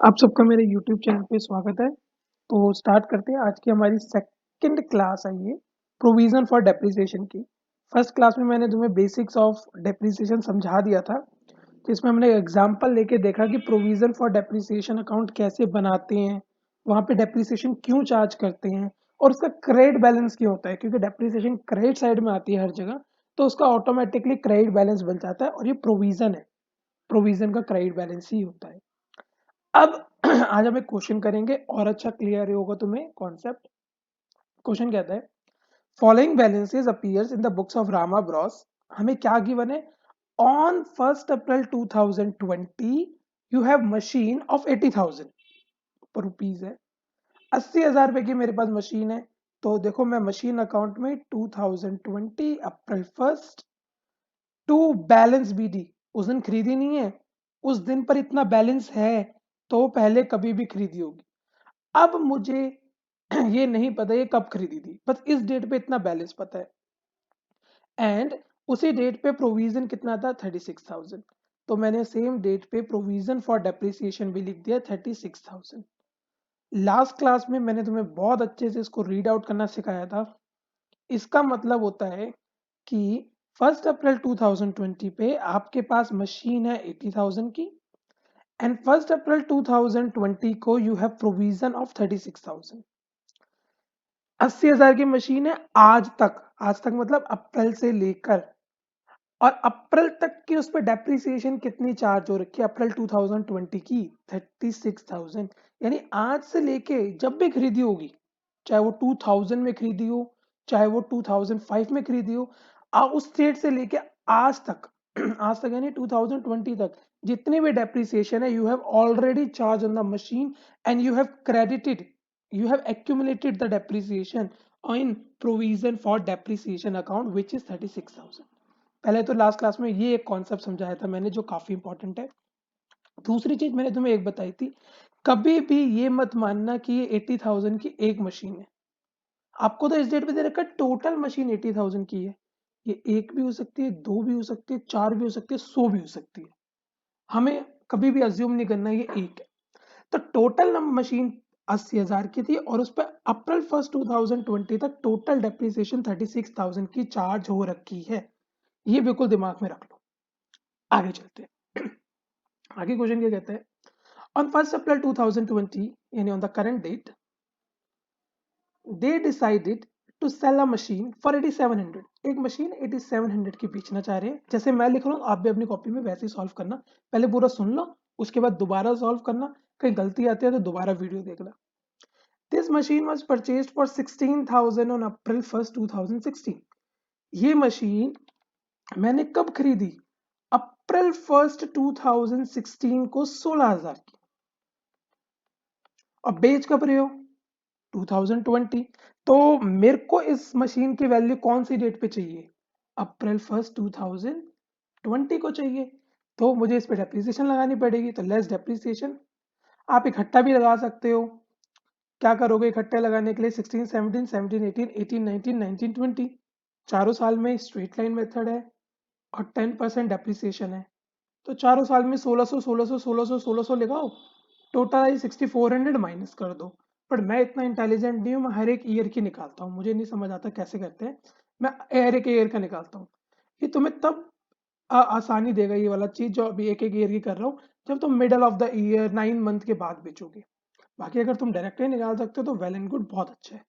आप सबका मेरे यूट्यूब चैनल पे स्वागत है। तो स्टार्ट करते हैं। आज की हमारी सेकंड क्लास है ये प्रोविजन फॉर डेप्रिसिएशन की। फर्स्ट क्लास में मैंने तुम्हें बेसिक्स ऑफ डेप्रिसिएशन समझा दिया था, जिसमें हमने एग्जांपल लेके देखा कि प्रोविजन फॉर डेप्रिसिएशन अकाउंट कैसे बनाते हैं, वहाँ पे डेप्रिसिएशन क्यों चार्ज करते हैं और उसका क्रेडिट बैलेंस क्यों होता है, क्योंकि डेप्रिसिएशन क्रेडिट साइड में आती है हर जगह, तो उसका ऑटोमेटिकली क्रेडिट बैलेंस बन जाता है और ये प्रोविजन है। प्रोविजन का क्रेडिट बैलेंस ही होता है। अब आज हम एक क्वेश्चन करेंगे और अच्छा क्लियर होगा तुम्हें कॉन्सेप्ट। क्वेश्चन कहता है following balances appears in the books of Rama Bros. हमें क्या गिवन है? On 1 April 2020 you have machine of 80,000 rupees है। 80,000 रुपए की मेरे पास मशीन है। तो देखो मैं मशीन अकाउंट में 2020 अप्रैल 1 टू बैलेंस बीडी, उस दिन खरीदी नहीं है, उस दिन पर इतना बैलेंस है, तो पहले कभी भी खरीदी होगी। अब मुझे ये नहीं पता ये कब खरीदी थी, बस इस डेट पे इतना बैलेंस पता है। एंड उसी डेट पे प्रोविजन कितना था? 36,000। तो मैंने सेम डेट पे प्रोविजन फॉर डेप्रिसिएशन भी लिख दिया 36,000। लास्ट क्लास में मैंने तुम्हें बहुत अच्छे से इसको रीड आउट करना सिखाया था। इसका मतलब होता है कि 1 अप्रैल 2020 पे आपके पास मशीन है 80,000 की, एंड 1 अप्रैल 2020 को यू हैव प्रोविजन ऑफ 36,000। 80,000 की मशीन है आज तक। आज तक मतलब अप्रैल से लेकर, और अप्रैल तक की उस पर डेप्रिसिएशन कितनी चार्ज हो रखी है? अप्रैल 2020 की 36,000। यानी आज से लेके जब भी खरीदी होगी, चाहे वो 2000 में खरीदी हो, चाहे वो 2005 में खरीदी हो, उस डेट से लेके आज तक आज तक यानी 2020 तक जितनी भी डेप्रिसिएशन है, you have already charge on the machine and you have credited, you have accumulated the depreciation in provision for depreciation account which is 36,000। पहले तो लास्ट क्लास में ये एक कॉन्सेप्ट समझाया था मैंने, जो काफी इंपॉर्टेंट है। दूसरी चीज मैंने तुम्हें एक बताई थी, कभी भी ये मत मानना कि ये 80,000 की एक मशीन है। आपको तो इस डेट पे दे रखा है टोटल मशीन 80,000 की है। ये एक भी हो सकती है, दो भी हो सकती है, चार भी हो सकती है, 100 भी हो सकती है। हमें कभी भी अज्यूम नहीं करना ये एक है। तो टोटल मशीन 80,000 की थी और उस पर अप्रैल 1 2020 तक टोटल डेप्रिसिएशन 36,000 की चार्ज हो रखी है। ये बिल्कुल दिमाग में रख लो। आगे चलते हैं। आगे क्वेश्चन क्या कहते हैं? ऑन 1 अप्रैल 2020 यानी on the current date they decided to sell a machine for 8700। एक मशीन 8700 की बेचना चाह रहे हैं। जैसे मैं लिख रहा हूँ आप भी अपनी कॉपी में वैसे ही सॉल्व करना। पहले पूरा सुन लो, उसके बाद दोबारा सॉल्व करना। कहीं गलती आती है तो दोबारा वीडियो देखना। This machine was purchased for 16,000 on April 1, 2016। ये मशीन मैंने कब खरीदी? अप्रैल 1, 2016 को 16,000 की। और बेच कब रहे हो? 2020। तो मेरे को इस मशीन की वैल्यू कौन सी डेट पे चाहिए? अप्रैल 1, 2020 को चाहिए। तो मुझे इस पे डेप्रिसिएशन लगानी पड़ेगी, तो लेस डेप्रिसिएशन। आप इकट्ठा भी लगा सकते हो। क्या करोगे इकट्ठे लगाने के लिए? 16, 17, 17, 18, 18, 19, 19, 20। चारों साल में स्ट्रेट लाइन मेथड है और 10% डेप्रिसिएशन है। तो चारों साल में 1600 1600 1600 1600 लगाओ, टोटल आई 6400 माइनस कर दो। पर मैं इतना इंटेलिजेंट नहीं हूँ, मैं हर एक ईयर की निकालता हूँ। मुझे नहीं समझ आता कैसे करते हैं, मैं हर एक ईयर का निकालता हूँ। ये तुम्हें तब आसानी देगा ये वाला चीज जो अभी एक एक ईयर की कर रहा हूँ, जब तुम middle of the year 9 month के बाद बेचोगे। बाकी अगर तुम डायरेक्टली निकाल सकते हो तो वेल एंड गुड, बहुत अच्छा है।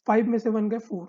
5 में से 1 गए 4,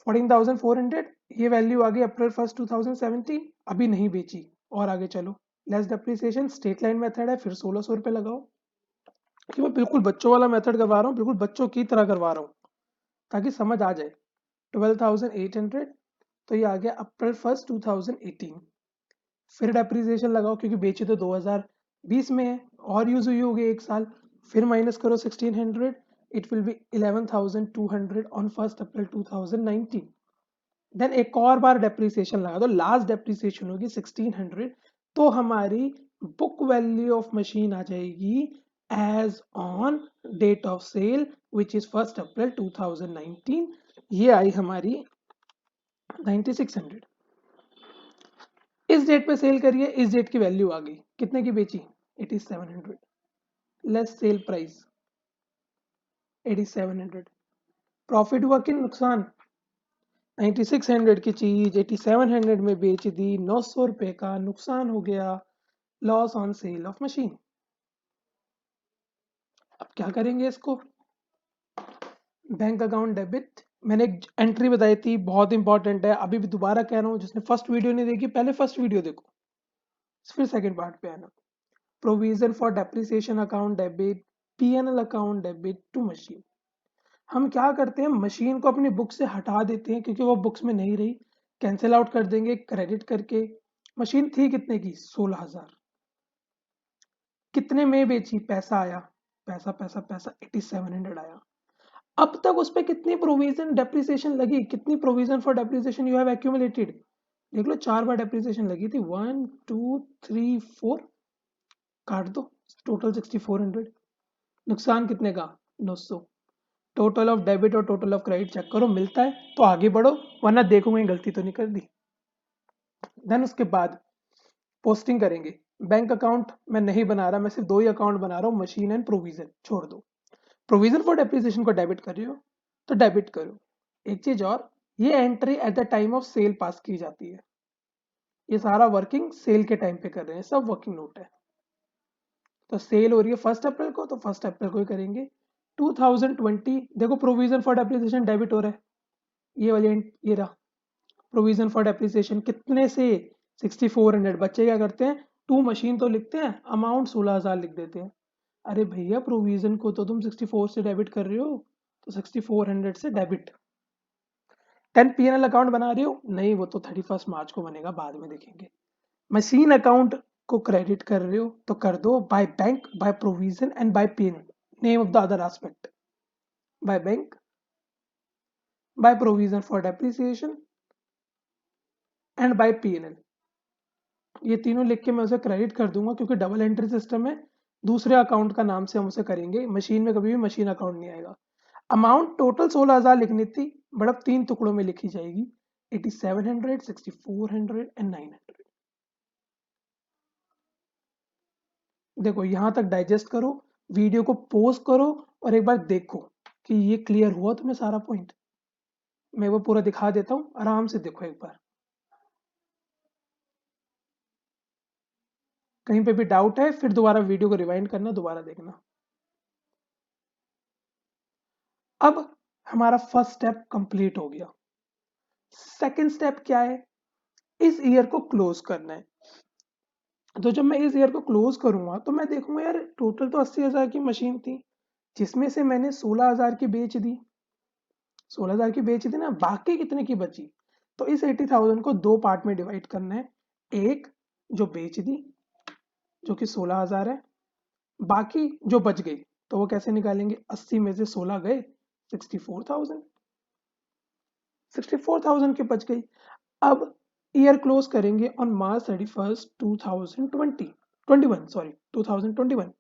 14,400। ये वैल्यू आ गई अप्रैल 1, 2017। अभी नहीं बेची। और आगे चलो, less depreciation, straight line method है, फिर 1600 रुपये लगाओ। कि मैं बिल्कुल बच्चों वाला मेथड करवा रहा हूँ, बिल्कुल बच्चों की तरह करवा रहा हूँ ताकि समझ आ जाए। 12,800। तो ये आ गया अप्रैल 1, 2018। फिर डेप्रिसिएशन लगाओ क्योंकि बेची तो 2020 में है और यूज हुई होगी एक साल। फिर माइनस करो 1600, it will be 11,200 on 1 April 2019। Then एक और बार डेप्रिसिएशन लगा दो, लास्ट डेप्रिसिएशन होगी 1600। तो हमारी बुक वैल्यू ऑफ मशीन आ जाएगी as on date of sale which is 1 April 2019। ये आई हमारी 9600। इस डेट पे सेल करिए, इस डेट की वैल्यू आ गई। कितने की बेची? 8700, लेस सेल प्राइस 8700, प्रॉफिट हुआ कि नुकसान? 9600 की चीज 8700 में बेच दी, 900 रुपए का नुकसान हो गया, loss on sale of machine. अब क्या करेंगे इसको? बैंक अकाउंट डेबिट, मैंने एक एंट्री बताई थी, बहुत इंपॉर्टेंट है, अभी भी दोबारा कह रहा हूँ, जिसने फर्स्ट वीडियो नहीं देखी पहले फर्स्ट वीडियो देखो, फिर सेकंड पार्ट पे आना। Provision for depreciation account debit, PNL account debit to machine. हम क्या करते हैं, मशीन को अपनी बुक से हटा देते हैं क्योंकि वो बुक्स में नहीं रही, कैंसिल आउट कर देंगे क्रेडिट करके। मशीन थी कितने की? 16,000। कितने में बेची? पैसा आया, पैसा पैसा पैसा 8700 आया। अब तक उस पर कितनी प्रोविजन डेप्रिसिएशन लगी? कितनी provision for depreciation you have accumulated? देख लो, 4 बार डेप्रिसिएशन लगी थी, 1 2 3 4, काट दो, टोटल 6400। नुकसान कितने का? 900। टोटल ऑफ डेबिट और टोटल ऑफ क्रेडिट चेक करो, मिलता है तो आगे बढ़ो, वरना देखूंगा गलती तो नहीं कर दी। देन उसके बाद पोस्टिंग करेंगे। बैंक अकाउंट मैं नहीं बना रहा, मैं सिर्फ 2 ही अकाउंट बना रहा हूँ, मशीन एंड प्रोविजन छोड़ दो। प्रोविजन फॉर डेप्रिसिएशन को डेबिट कर रही हो तो डेबिट करो। एक चीज और, ये entry at the time of sale pass की जाती है, ये सारा वर्किंग सेल के टाइम पे कर रहे हैं, सब वर्किंग नोट है। तो सेल हो रही है 1 अप्रैल को, तो 1 अप्रैल को ही करेंगे। 2020 देखो, प्रोविजन फॉर डेप्रिसिएशन डेबिट हो रहा है, ये वाली ये रहा प्रोविजन फॉर डेप्रिसिएशन। कितने से? 6400। बच्चे क्या करते हैं, टू मशीन तो लिखते हैं, अमाउंट 16,000 लिख देते हैं। अरे भैया, प्रोविजन को तो तुम 64 से डेबिट कर रहे हो, तो 6400 से डेबिट। 10 पीएनएल अकाउंट बना रही हो? नहीं, वो तो 31 मार्च को बनेगा, बाद में देखेंगे। मशीन अकाउंट को क्रेडिट कर रहे हो तो कर दो, by bank, by provision and by PNL, name of the other aspect, by bank, by provision for depreciation and by PNL. ये तीनों लिख के मैं उसे क्रेडिट कर दूंगा क्योंकि डबल एंट्री सिस्टम है, दूसरे अकाउंट का नाम से हम उसे करेंगे, मशीन में कभी भी मशीन अकाउंट नहीं आएगा। अमाउंट टोटल 16,000 लिखनी थी, बट अब 3 टुकड़ों में लिखी जाएगी, 8700, 6400 एंड 900। देखो, यहां तक डाइजेस्ट करो, वीडियो को पॉज करो और एक बार देखो कि ये क्लियर हुआ तुम्हें सारा पॉइंट। मैं वो पूरा दिखा देता हूं, आराम से देखो एक बार। कहीं पे भी डाउट है फिर दोबारा वीडियो को रिवाइंड करना, दोबारा देखना। अब हमारा फर्स्ट स्टेप कंप्लीट हो गया। सेकंड स्टेप क्या है? इस ईयर को क्लोज करना है। तो जब मैं इस ईयर को क्लोज करूंगा तो मैं देखूंगा यार, टोटल तो 80,000 की मशीन थी, जिसमें से मैंने 16,000 की बेच दी, 16,000 की बेच दी ना, बाकी कितने की बची? तो इस 80,000 को 2 पार्ट में डिवाइड करना है। एक जो बेच दी, जो कि 16,000 है, बाकी जो बच गई, तो वो कैसे निकालेंगे? 80 में से 16 गए, 64,000, 64,000 की बच गई। अब ईयर क्लोज करेंगे ऑन March 31, 2020 21 सॉरी 2021।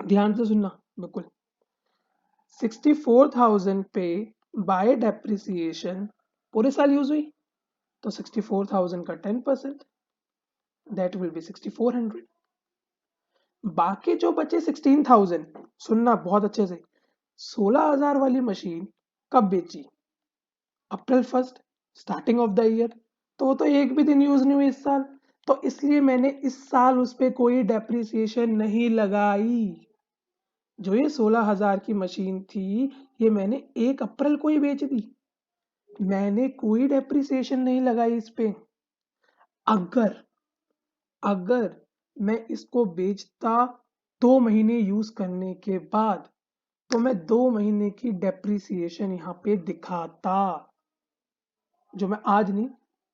ध्यान से सुनना बिल्कुल। 64,000 पे बाय डेप्रिसिएशन पूरे साल यूज हुई, तो 64,000 का 10%, दैट विल बी 6400। बाकी जो बचे 16,000, सुनना बहुत अच्छे से, 16,000 वाली मशीन कब बेची? April 1, starting of the year, तो वो तो एक भी दिन यूज नहीं हुई इस साल, तो इसलिए मैंने इस साल उस पर कोई डेप्रिसिएशन नहीं लगाई। जो ये 16,000 की मशीन थी, ये मैंने 1 अप्रैल को ही बेच दी, मैंने कोई डेप्रिसिएशन नहीं लगाई इस पे। अगर अगर मैं इसको बेचता 2 महीने यूज करने के बाद, तो मैं 2 महीने की डेप्रिसिएशन यहाँ पे दिखाता, जो मैं आज नहीं,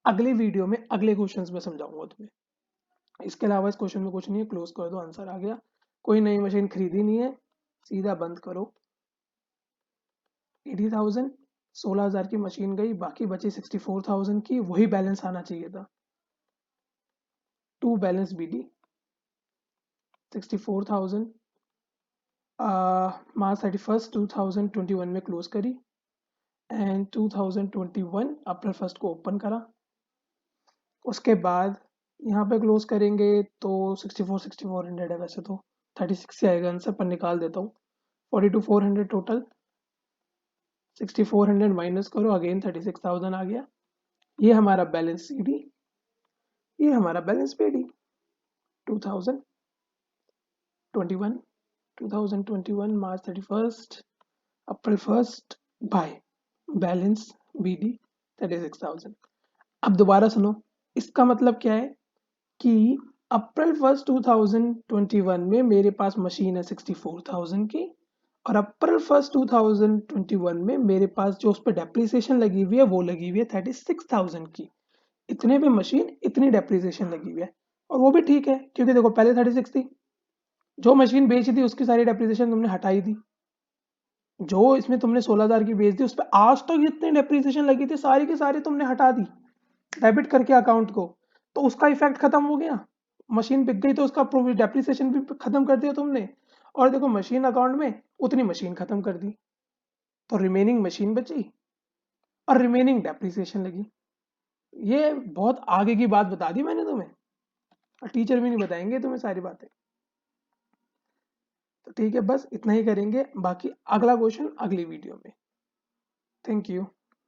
अगले वीडियो में अगले क्वेश्चंस में समझाऊंगा तुम्हें। इसके अलावा इस क्वेश्चन में कुछ नहीं है, क्लोज कर दो, आंसर आ गया। कोई नई मशीन खरीदी नहीं है, सीधा बंद करो। 80,000, 16,000 की मशीन गई, बाकी बची 64,000 की, वही बैलेंस आना चाहिए था। टू बैलेंस BD 64,000 March 31, 2021 में क्लोज करी, एंड 2021 April 1 को ओपन करा। उसके बाद यहाँ पे क्लोज करेंगे तो 64,400 है, वैसे तो 36 से आएगा आंसर, पर निकाल देता हूँ। 42,400 टोटल, 6400 माइनस करो, अगेन 36,000 आ गया। ये हमारा बैलेंस सी डी, ये हमारा balance B D. 2021 2021 March 31st, April 1st by balance B D 36,000। अब दोबारा सुनो, इसका मतलब क्या है कि अप्रैल 1 2021 में मेरे पास मशीन है 64,000 की, और अप्रैल 1 2021 में मेरे पास जो उस पर डेप्रिसिएशन लगी हुई है वो लगी हुई है 36,000 की। इतने पे मशीन इतनी डेप्रिसिएशन लगी हुई है, और वो भी ठीक है क्योंकि देखो पहले 36 थी, जो मशीन बेची थी उसकी सारी डेप्रिसिएशन तुमने हटाई दी, जो इसमें तुमने 16,000 की बेच दी उस पर आज तक जितनी डेप्रिसिएशन लगी थी सारी की सारी तुमने हटा दी डेबिट करके अकाउंट को, तो उसका इफेक्ट खत्म हो गया। मशीन बिक गई तो उसका डेप्रिसिएशन भी खत्म कर दिया तुमने, और देखो मशीन अकाउंट में उतनी मशीन खत्म कर दी, तो रिमेनिंग मशीन बची और रिमेनिंग डेप्रिसिएशन लगी। ये बहुत आगे की बात बता दी मैंने तुम्हें, और टीचर भी नहीं बताएंगे तुम्हें सारी बातें। तो ठीक है, बस इतना ही करेंगे, बाकी अगला क्वेश्चन अगली वीडियो में। Thank you.